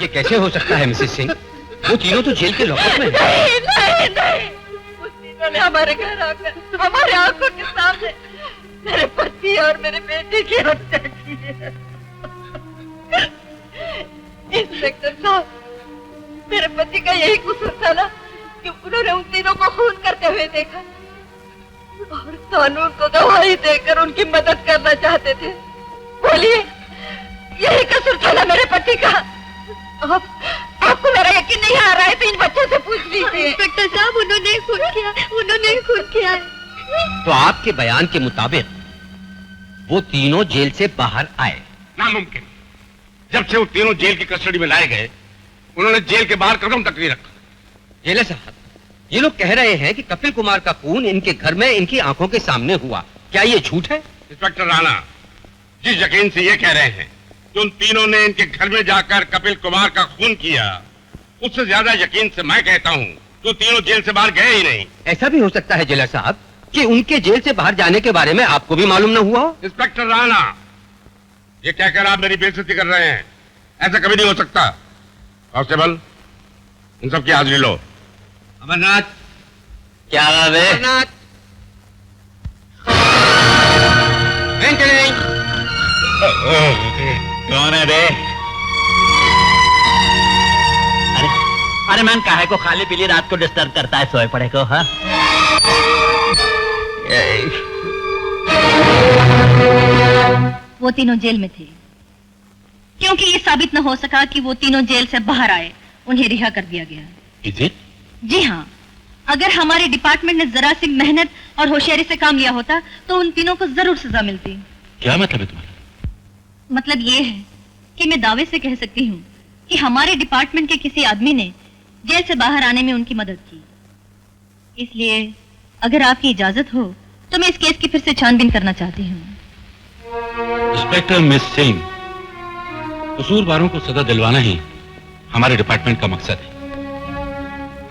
ये कैसे हो सकता है मिसेस सिंह? वो तीनों तो जेल के लॉकअप में हैं। नहीं नहीं नहीं, उस तीनों ने हमारे घर आकर हमारे आंखों के सामने मेरे पति और मेरे बेटे की हत्या की है। इंस्पेक्टर साहब, मेरे पति का यही कसूर था ना कि उन्होंने उन तीनों को खून करते हुए देखा और कानून को गवाही देकर उनकी मदद करना चाहते थे। बोलिए, यही कसूर था ना मेरे पति का? आपको मेरा यकीन नहीं आ रहा है तो इन बच्चों से पूछ लीजिए। इंस्पेक्टर साहब, उन्होंने खून किया है। तो आपके बयान के मुताबिक वो तीनों जेल से बाहर आए? नामुमकिन। जब से वो तीनों जेल की कस्टडी में लाए गए, उन्होंने जेल के बाहर कदम तक नहीं रखा। जेलर साहब, ये लोग कह रहे हैं कि कपिल कुमार का खून इनके घर में इनकी आंखों के सामने हुआ। क्या ये झूठ है? इंस्पेक्टर राणा, जिस यकीन से ये कह रहे हैं कि उन तीनों ने इनके घर में जाकर कपिल कुमार का खून किया, उससे ज्यादा यकीन से मैं कहता हूँ तो तीनों जेल से बाहर गए ही नहीं। ऐसा भी हो सकता है जेलर साहब कि उनके जेल से बाहर जाने के बारे में आपको भी मालूम न हुआ हो। इंस्पेक्टर राणा, ये कहकर आप मेरी बेइज्जती कर रहे हैं। ऐसा कभी नहीं हो सकता। कांस्टेबल, इन सब की हाजिरी लो। अमरनाथ, क्या बात है? अमरनाथ, नहीं। कौन है बे? अरे मैन, काहे को खाली पीली रात को डिस्टर्ब करता है? सोए पड़े को। हाँ, वो तीनों जेल में थे क्योंकि ये साबित न हो सका कि वो तीनों जेल से बाहर आए। उन्हें रिहा कर दिया गया। Is it? जी हाँ, अगर हमारे डिपार्टमेंट ने जरा सी मेहनत और होशियारी से काम लिया होता तो उन तीनों को जरूर सजा मिलती। क्या मतलब है तुम्हारा? मतलब ये है कि मैं दावे से कह सकती हूँ कि हमारे डिपार्टमेंट के किसी आदमी ने जेल से बाहर आने में उनकी मदद की। इसलिए अगर आपकी इजाजत हो तो मैं इस केस की फिर से छानबीन करना चाहती हूँ। इंस्पेक्टर मिस सिंह, कसूरवारों को सजा दिलवाना ही हमारे डिपार्टमेंट का मकसद है।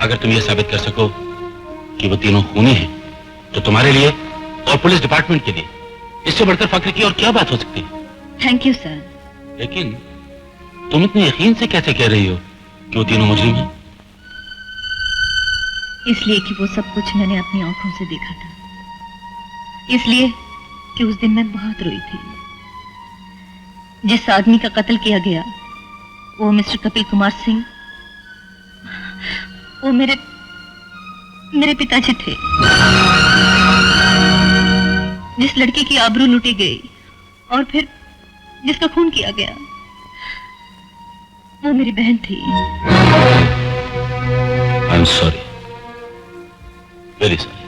अगर तुम ये साबित कर सको कि वो तीनों खूनी हैं, तो तुम्हारे लिए और पुलिस डिपार्टमेंट के लिए इससे बढ़कर फख्र की और क्या बात हो सकती है? Thank you sir. लेकिन तुम इतने यकीन से कैसे कह रही हो कि वो तीनों मुजरिम हैं? इसलिए कि वो सब कुछ मैंने अपनी आंखों से देखा था। इसलिए कि उस दिन मैं बहुत रोई थी। जिस आदमी का कत्ल किया गया वो मिस्टर कपिल कुमार सिंह, वो मेरे पिताजी थे। जिस लड़की की आबरू लूटी गई और फिर जिसका खून किया गया, वो मेरी बहन थी। I am sorry, very sorry.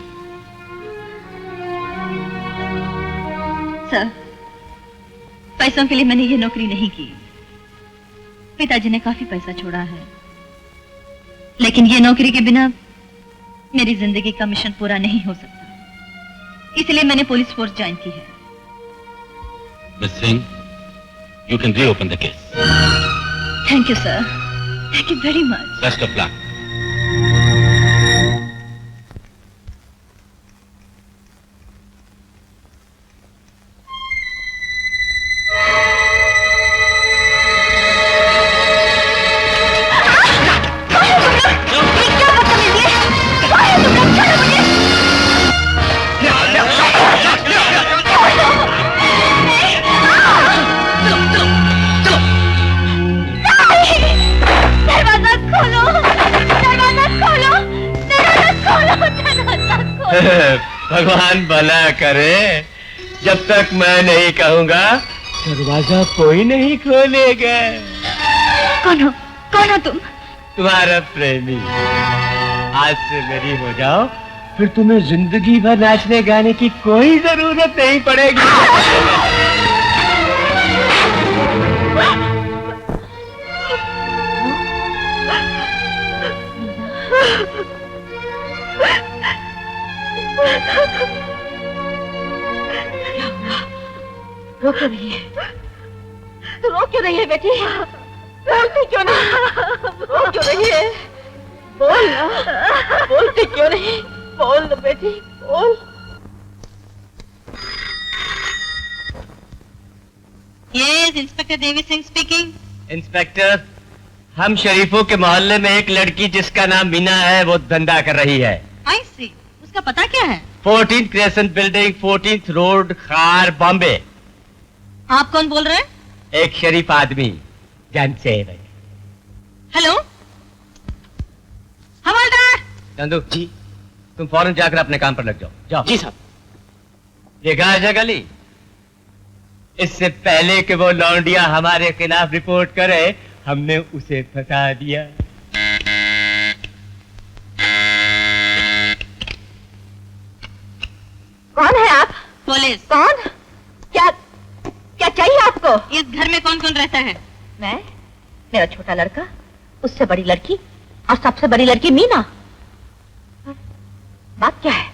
Sir, पैसों के लिए मैंने ये नौकरी नहीं की। पिताजी ने काफी पैसा छोड़ा है, लेकिन ये नौकरी के बिना मेरी जिंदगी का मिशन पूरा नहीं हो सकता। इसलिए मैंने पुलिस फोर्स ज्वाइन की है। Miss Singh, you can reopen the case. Thank you sir, thank you very much. Best of luck. भगवान भला करे, जब तक मैं नहीं कहूंगा दरवाजा कोई नहीं खोलेगा। कौन हो तुम? तुम्हारा प्रेमी। आज से मेरी हो जाओ, फिर तुम्हें जिंदगी भर नाचने गाने की कोई जरूरत नहीं पड़ेगी। रो क्यों रही है? रो क्यों रही है बेटी? बोलती क्यों नहीं? रो क्यों रही है? बोल ना, बोलती क्यों नहीं? बोल ना बेटी, बोल। Yes, inspector Devi Singh speaking. Inspector, हम शरीफों के मोहल्ले में एक लड़की जिसका नाम मीना है वो धंधा कर रही है। आई सी, उसका पता क्या है? 14th crescent building, 14th road, खार, बॉम्बे। आप कौन बोल रहे हैं? एक शरीफ आदमी, जानते हैं भाई। हेलो, हवलदार। चंदू जी, तुम फौरन जाकर अपने काम पर लग जाओ। जाओ। जी साहब। देखा है जगली, इससे पहले कि वो लौंडिया हमारे खिलाफ रिपोर्ट करे हमने उसे फंसा दिया। कौन है आप? पुलिस। कौन? क्या क्या चाहिए आपको? इस घर में कौन कौन रहता है? मैं, मेरा छोटा लड़का, उससे बड़ी लड़की और सबसे बड़ी लड़की मीना। बात क्या है?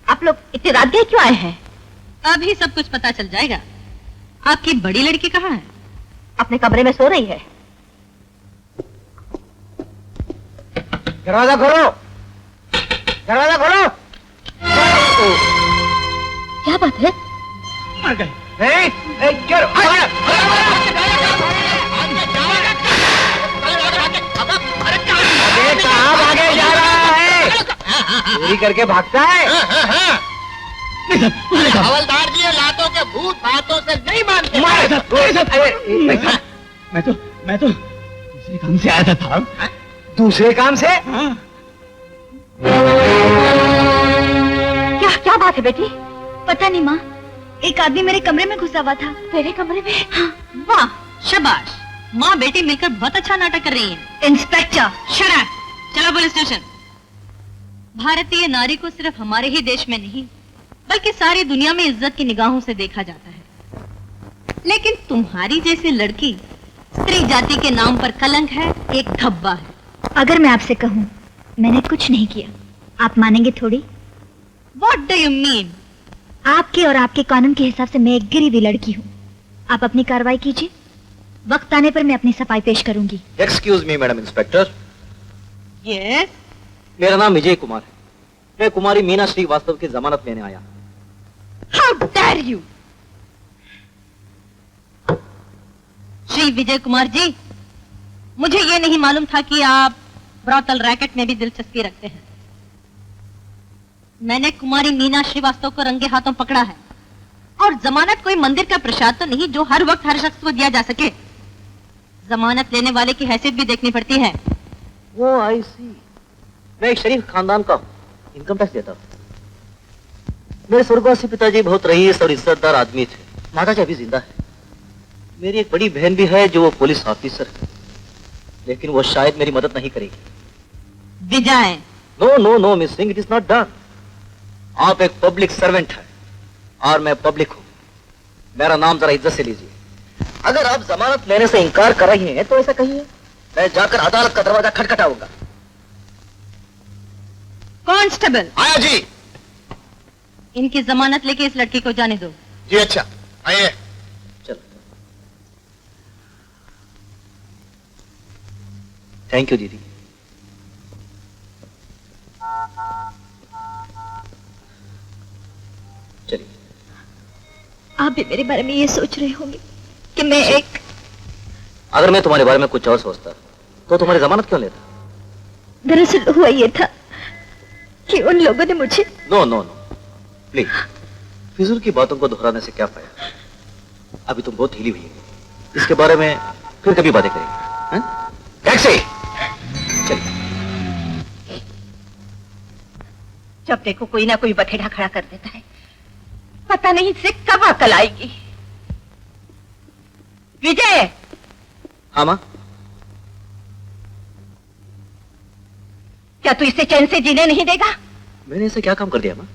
आप लोग इतनी रात गए क्यों आए हैं? अभी सब कुछ पता चल जाएगा। आपकी बड़ी लड़की कहाँ है? अपने कमरे में सो रही है। दरवाजा खोलो, दरवाजा खोलो। क्या बात है? मर गए। चलो कहाँ भागे जा रहा है? चोरी करके भागता है। हवलदार जी, लातों के भूत बातों से नहीं मानते। मैं तो दूसरे काम से आया था साहब। दूसरे काम से? क्या क्या बात है बेटी? पता नहीं माँ, एक आदमी मेरे कमरे में घुसा हुआ था। तेरे कमरे में? हाँ। वाह, शाबाश। माँ बेटी मिलकर बहुत अच्छा नाटक कर रही हैं। Inspector, shut up. चलो पुलिस स्टेशन। भारतीय नारी को सिर्फ हमारे ही देश में नहीं बल्कि सारी दुनिया में इज्जत की निगाहों से देखा जाता है, लेकिन तुम्हारी जैसी लड़की स्त्री जाति के नाम पर कलंक है, एक धब्बा है। अगर मैं आपसे कहूं मैंने कुछ नहीं किया, आप मानेंगे थोड़ी? What do you mean? आपके और आपके कानून के हिसाब से मैं एक गिरी हुई लड़की हूँ। आप अपनी कार्रवाई कीजिए, वक्त आने पर मैं अपनी सफाई पेश करूंगी। Excuse me madam inspector. Yes? मेरा नाम विजय कुमार है। मैं कुमारी मीना श्रीवास्तव की जमानत लेने आया। How dare you? Shri Vijay Kumar ji, मुझे ये नहीं मालूम था कि आप ब्रॉथल रैकेट में भी दिलचस्पी रखते हैं। मैंने कुमारी मीना श्रीवास्तव को रंगे हाथों पकड़ा है, और जमानत कोई मंदिर का प्रसाद तो नहीं जो हर वक्त हर शख्स को दिया जा सके। जमानत लेने वाले की हैसियत भी देखनी पड़ती है। वो आई सी। मैं एक शरीफ खानदान का हूँ, इनकम टैक्स देता हूँ। मेरे स्वर्गवासी पिताजी बहुत रईस और इज्जतदार आदमी थे। माताजी अभी जिंदा है। मेरी एक बड़ी बहन भी है जो वो पुलिस ऑफिसर है, लेकिन वो शायद मेरी मदद नहीं करेगी। Vijay, no no no miss Singh, it is not done. आप एक पब्लिक सर्वेंट है और मैं पब्लिक हूँ। मेरा नाम जरा इज्जत से लीजिए। अगर आप जमानत लेने से इनकार कर रही हैं तो ऐसा कहिए, मैं जाकर अदालत का दरवाजा खटखटाऊंगा। कांस्टेबल, आया जी। इनकी जमानत लेके इस लड़की को जाने दो। जी अच्छा, आइए। चलो, थैंक यू दीदी। चलिए। आप भी मेरे बारे में ये सोच रहे होंगे कि मैं एक... अगर मैं तुम्हारे बारे में कुछ और सोचता तो तुम्हारी जमानत क्यों लेता? दरअसल हुआ ये था कि उन लोगों ने मुझे... नो नो नो प्लीज, फिजूल की बातों को दोहराने से क्या फायदा? अभी तुम बहुत हिली हुई है, इसके बारे में फिर कभी बातें करेंगे। टैक्सी, चलिए। जब देखो कोई ना कोई बथेड़ा खड़ा कर देता है, पता नहीं इससे कब अकल आएगी। विजय! हाँ माँ? क्या तू इसे चैन से जीने नहीं देगा? मैंने ऐसा क्या काम कर दिया माँ?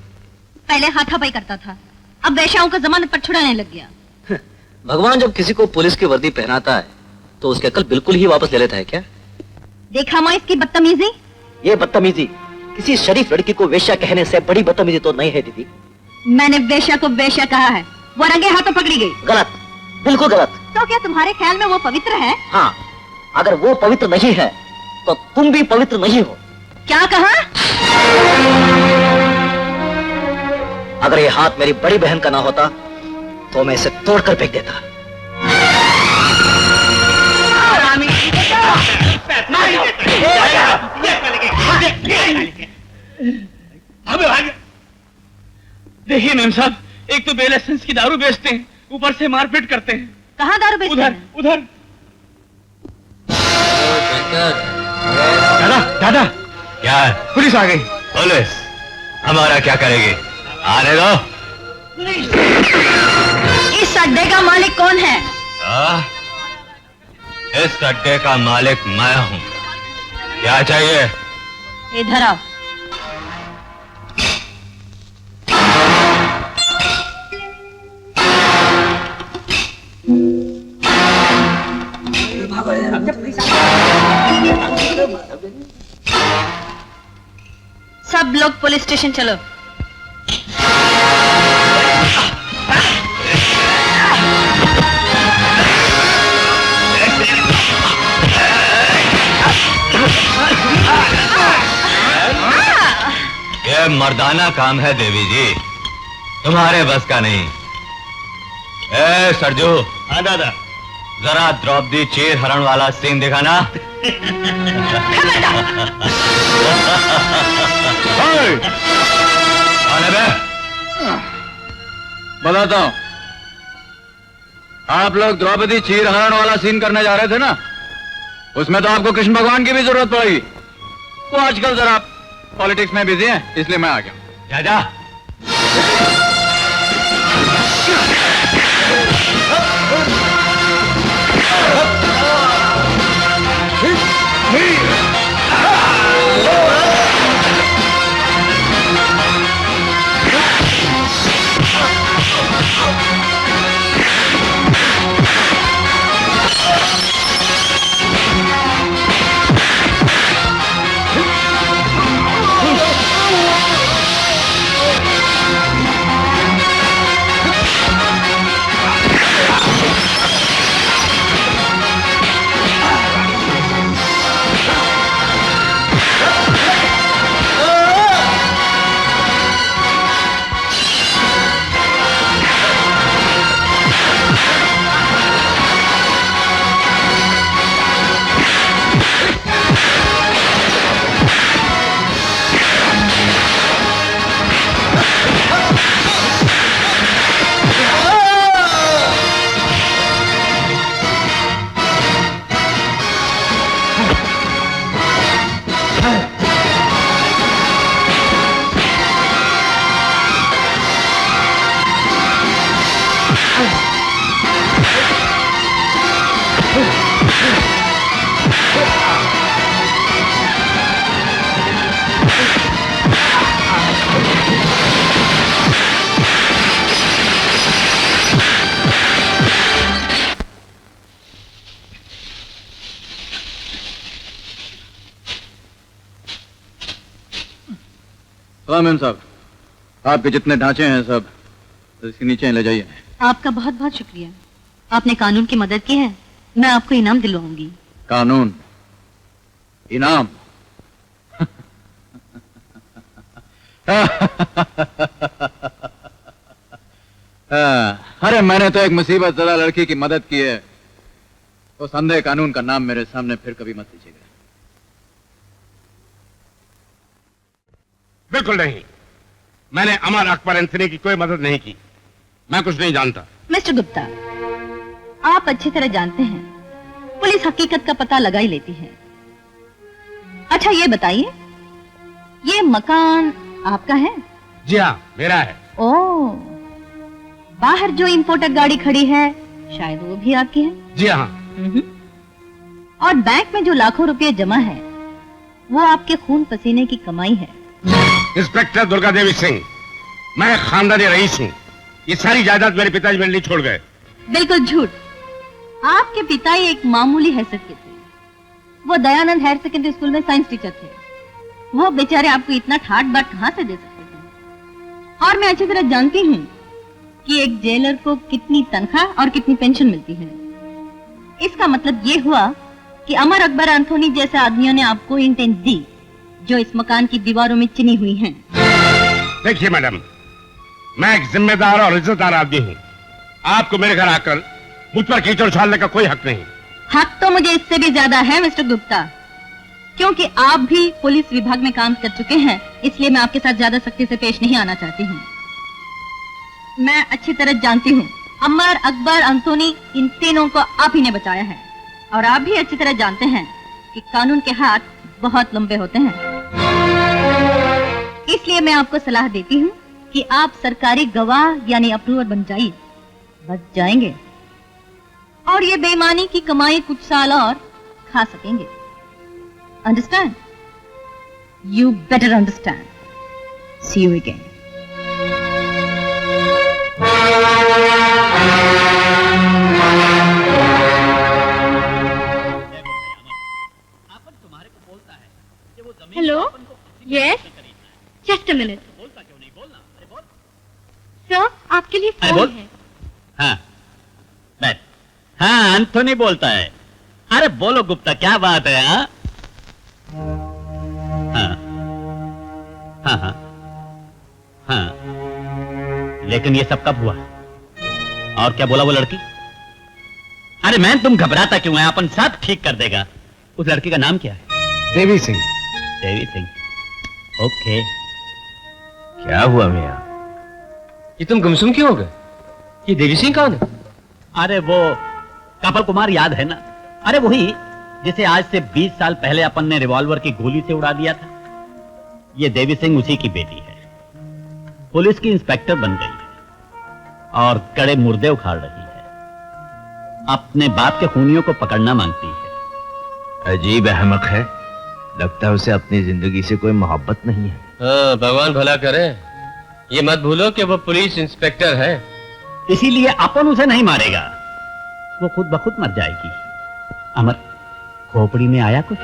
पहले हाथापाई करता था, अब वैश्याओं को जमानत पर छुड़ाने लग गया। भगवान जब किसी को पुलिस की वर्दी पहनाता है तो उसकी अकल बिल्कुल ही वापस ले लेता है क्या? देखा माँ इसकी बदतमीजी? ये बदतमीजी किसी शरीफ लड़की को वेश्या कहने से बड़ी बदतमीजी तो नहीं है दीदी। मैंने वेश्या को वेश्या कहा है, वो रंगे हाथों पकड़ी गई। गलत, बिल्कुल गलत। तो क्या तुम्हारे ख्याल में वो पवित्र है? हाँ, अगर वो पवित्र नहीं है तो तुम भी पवित्र नहीं हो। क्या कहा? अगर ये हाथ मेरी बड़ी बहन का ना होता तो मैं इसे तोड़कर फेंक देता। देखिए मेम साहब, एक तो बेलाइसेंस की दारू बेचते हैं, ऊपर से मारपीट करते हैं। कहाँ दारू बेचते उधर हैं? उधर। दादा दादा, क्या है? पुलिस आ गई। पुलिस हमारा क्या करेगी? आने दो। इस अड्डे का मालिक कौन है? इस अड्डे का मालिक मैं हूँ। क्या चाहिए? इधर आओ। सब लोग पुलिस स्टेशन चलो। ये मर्दाना काम है देवी जी, तुम्हारे बस का नहीं। ए सरजू। हाँ दादा। जरा द्रौपदी चीर हरण वाला सीन दिखाना। बताता हूँ। आप लोग द्रौपदी चीर हरण वाला सीन करने जा रहे थे ना, उसमें तो आपको कृष्ण भगवान की भी जरूरत पड़ेगी। वो आजकल जरा पॉलिटिक्स में बिजी हैं, इसलिए मैं आ गया। जा। मेम साहब, आपके जितने ढांचे हैं सब इसके नीचे ले जाइए। आपका बहुत बहुत शुक्रिया, आपने कानून की मदद की है। मैं आपको इनाम दिलवाऊंगी। कानून? इनाम? अरे मैंने तो एक मुसीबत ज़दा लड़की की मदद की है, तो संदेह कानून का नाम मेरे सामने फिर कभी मत लीजिएगा। बिल्कुल नहीं, मैंने अमर अकबर एंथनी की कोई मदद नहीं की। मैं कुछ नहीं जानता। मिस्टर गुप्ता, आप अच्छी तरह जानते हैं पुलिस हकीकत का पता लगा ही लेती है। अच्छा ये बताइए, ये मकान आपका है? जी हाँ, मेरा है। ओह, बाहर जो इंपोर्टर गाड़ी खड़ी है शायद वो भी आपकी है? जी हाँ। और बैंक में जो लाखों रुपए जमा है वो आपके खून पसीने की कमाई है। इंस्पेक्टर दुर्गा देवी सिंह, मैं खानदानी रईस हूँ। ये सारी जायदाद मेरे पिताजी मेरे लिए छोड़ गए। बिल्कुल झूठ। आपके पिता एक मामूली हैसियत के थे। वो दयानंद हायर सेकेंडरी स्कूल में साइंस टीचर थे। वो बेचारे आपको इतना ठाट बाट कहाँ से दे सकते थे? और मैं अच्छी तरह जानती हूँ कि एक जेलर को कितनी तनख्वाह और कितनी पेंशन मिलती है। इसका मतलब ये हुआ कि अमर अकबर एंथोनी जैसे आदमियों ने आपको इंटेंट दी जो इस मकान की दीवारों में चिनी हुई हैं। देखिए मैडम, मैं एक जिम्मेदार और इज्जतदार आदमी हूँ। आपको मेरे घर आकर मुझ पर कीचड़ उछालने का कोई हक नहीं। हक तो मुझे इससे भी ज्यादा है मिस्टर गुप्ता, क्योंकि आप भी पुलिस विभाग में काम कर चुके हैं, इसलिए मैं आपके साथ ज्यादा सख्ती से पेश नहीं आना चाहती हूँ। मैं अच्छी तरह जानती हूँ, अमर, अकबर, अंतोनी, इन तीनों को आप ही ने बचाया है। और आप भी अच्छी तरह जानते हैं कि कानून के हाथ बहुत लंबे होते हैं। इसलिए मैं आपको सलाह देती हूँ कि आप सरकारी गवाह यानी अप्रूवर बन जाइए, बच जाएंगे और ये बेईमानी की कमाई कुछ साल और खा सकेंगे। Understand? You better understand. See you again. Hello, yes, just a minute. Sir, आपके लिए अरे फोन बोल। है। हाँ बैठ। हाँ, एंथोनी बोलता है। अरे बोलो गुप्ता, क्या बात है? हाँ हाँ हाँ हाँ हाँ। लेकिन ये सब कब हुआ? और क्या बोला वो लड़की? अरे मैन, तुम घबराता क्यों है? अपन सब ठीक कर देगा। उस लड़की का नाम क्या है? देवी सिंह। देवी सिंह। ओके। क्या हुआ मियां? ये तुम गुमसुम क्यों हो गए? ये देवी सिंह कौन है? अरे वो कपल कुमार याद है ना? अरे वही जिसे आज से 20 साल पहले अपन ने रिवॉल्वर की गोली से उड़ा दिया था। ये देवी सिंह उसी की बेटी है। पुलिस की इंस्पेक्टर बन गई है और कड़े मुर्दे उखाड़ रही है। अपने बाप के खूनियों को पकड़ना मांगती है। अजीब अहमक है, लगता है उसे अपनी जिंदगी से कोई मोहब्बत नहीं है। हाँ, भगवान भला करे। ये मत भूलो कि वो पुलिस इंस्पेक्टर है। इसीलिए अपन उसे नहीं मारेगा, वो खुद ब खुद मर जाएगी। अमर, खोपड़ी में आया कुछ?